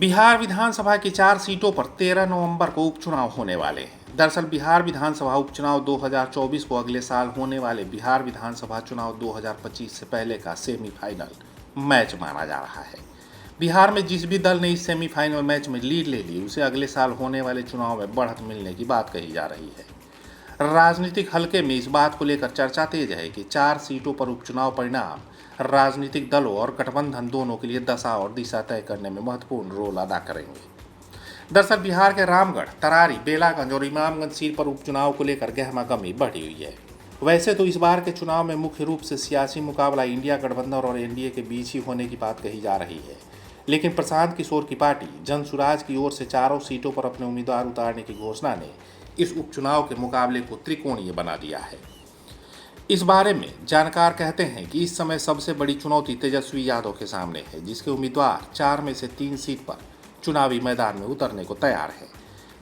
बिहार विधानसभा की 4 सीटों पर 13 नवंबर को उपचुनाव होने वाले हैं। दरअसल बिहार विधानसभा उपचुनाव 2024 को अगले साल होने वाले बिहार विधानसभा चुनाव 2025 से पहले का सेमीफाइनल मैच माना जा रहा है। बिहार में जिस भी दल ने इस सेमीफाइनल मैच में लीड ले ली, उसे अगले साल होने वाले चुनाव में बढ़त मिलने की बात कही जा रही है। राजनीतिक हलके में इस बात को लेकर चर्चा तेज है कि 4 सीटों पर उपचुनाव परिणाम राजनीतिक दलों और गठबंधन दोनों के लिए दशा और दिशा तय करने में महत्वपूर्ण रोल अदा करेंगे। दरअसल बिहार के रामगढ़, तरारी, बेलागंज और इमामगंज सीट पर उपचुनाव को लेकर गहमागहमी बढ़ी हुई है। वैसे तो इस बार के चुनाव में मुख्य रूप से सियासी मुकाबला इंडिया गठबंधन और एनडीए के बीच ही होने की बात कही जा रही है, लेकिन प्रशांत किशोर की पार्टी जनसुराज की ओर से चारों सीटों पर अपने उम्मीदवार उतारने की घोषणा ने इस उपचुनाव के मुकाबले को त्रिकोणीय बना दिया है। इस बारे में जानकार कहते हैं कि इस समय सबसे बड़ी चुनौती तेजस्वी यादव के सामने है, जिसके उम्मीदवार 4 में से 3 सीट पर चुनावी मैदान में उतरने को तैयार है।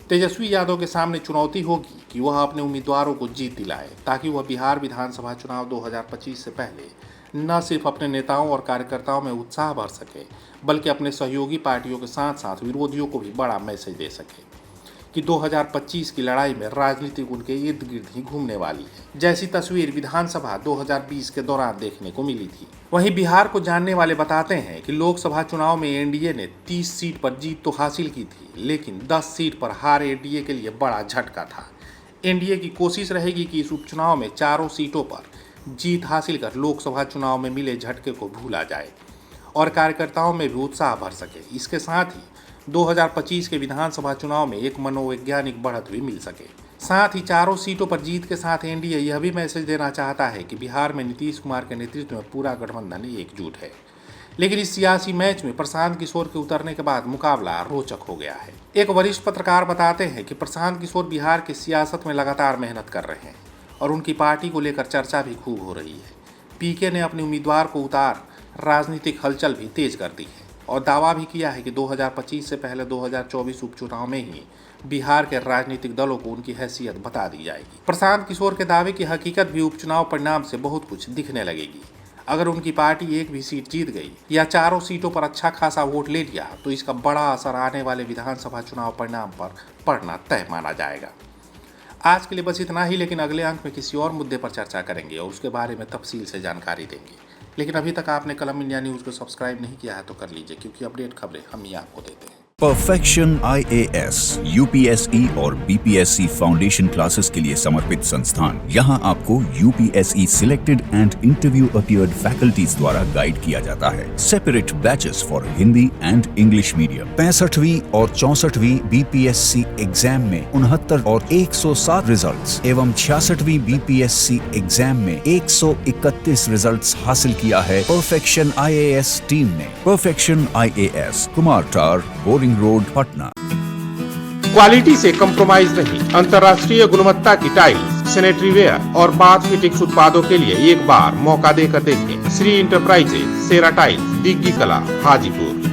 तेजस्वी यादव के सामने चुनौती होगी कि वह अपने उम्मीदवारों को जीत दिलाए, ताकि वह बिहार विधानसभा चुनाव 2025 से पहले न सिर्फ अपने नेताओं और कार्यकर्ताओं में उत्साह भर सके, बल्कि अपने सहयोगी पार्टियों के साथ साथ विरोधियों को भी बड़ा मैसेज दे सके कि 2025 की लड़ाई में राजनीति उनके इर्द गिर्द ही घूमने वाली है, जैसी तस्वीर विधानसभा 2020 के दौरान देखने को मिली थी। वहीं बिहार को जानने वाले बताते हैं कि लोकसभा चुनाव में एनडीए ने 30 सीट पर जीत तो हासिल की थी, लेकिन 10 सीट पर हार एनडीए के लिए बड़ा झटका था। एनडीए की कोशिश रहेगी कि इस उपचुनाव में चारों सीटों पर जीत हासिल कर लोकसभा चुनाव में मिले झटके को भूला जाए और कार्यकर्ताओं में भी उत्साह भर सके। इसके साथ ही 2025 के विधानसभा चुनाव में एक मनोवैज्ञानिक बढ़त भी मिल सके। साथ ही चारों सीटों पर जीत के साथ एनडीए यह भी मैसेज देना चाहता है कि बिहार में नीतीश कुमार के नेतृत्व में पूरा गठबंधन एकजुट है। लेकिन इस सियासी मैच में प्रशांत किशोर के उतरने के बाद मुकाबला रोचक हो गया है। एक वरिष्ठ पत्रकार बताते हैं कि प्रशांत किशोर बिहार की सियासत में लगातार मेहनत कर रहे हैं और उनकी पार्टी को लेकर चर्चा भी खूब हो रही है। पीके ने अपने उम्मीदवार को उतार राजनीतिक हलचल भी तेज कर दी है और दावा भी किया है कि 2025 से पहले 2024 उपचुनाव में ही बिहार के राजनीतिक दलों को उनकी हैसियत बता दी जाएगी। प्रशांत किशोर के दावे की हकीकत भी उपचुनाव परिणाम से बहुत कुछ दिखने लगेगी। अगर उनकी पार्टी एक भी सीट जीत गई या चारों सीटों पर अच्छा खासा वोट ले लिया, तो इसका बड़ा असर आने वाले विधानसभा चुनाव परिणाम पर पड़ना तय माना जाएगा। आज के लिए बस इतना ही, लेकिन अगले अंक में किसी और मुद्दे पर चर्चा करेंगे और उसके बारे में तफसील से जानकारी देंगे। लेकिन अभी तक आपने कलम इंडिया न्यूज़ को सब्सक्राइब नहीं किया है तो कर लीजिए, क्योंकि अपडेट खबरें हम ही आपको देते हैं। परफेक्शन IAS, UPSE और BPSC फाउंडेशन क्लासेस के लिए समर्पित संस्थान। यहाँ आपको UPSE selected and interview appeared faculties द्वारा गाइड किया जाता है। Separate batches for Hindi and English medium. 65वीं और 64वीं BPSC एग्जाम में 69 और 107 रिजल्ट्स एवं 66वीं BPSC एग्जाम में 131 रिजल्ट्स हासिल किया है परफेक्शन IAS टीम ने। परफेक्शन IAS, कुमार टार, बोरिंग रोड, पटना। क्वालिटी से कंप्रोमाइज नहीं, अंतर्राष्ट्रीय गुणवत्ता की टाइल्स, सैनिटरी वेयर और बाथ फिटिंग्स उत्पादों के लिए एक बार मौका देकर देखें। श्री इंटरप्राइजेज, सेरा टाइल्स, दिग्गी कला, हाजीपुर।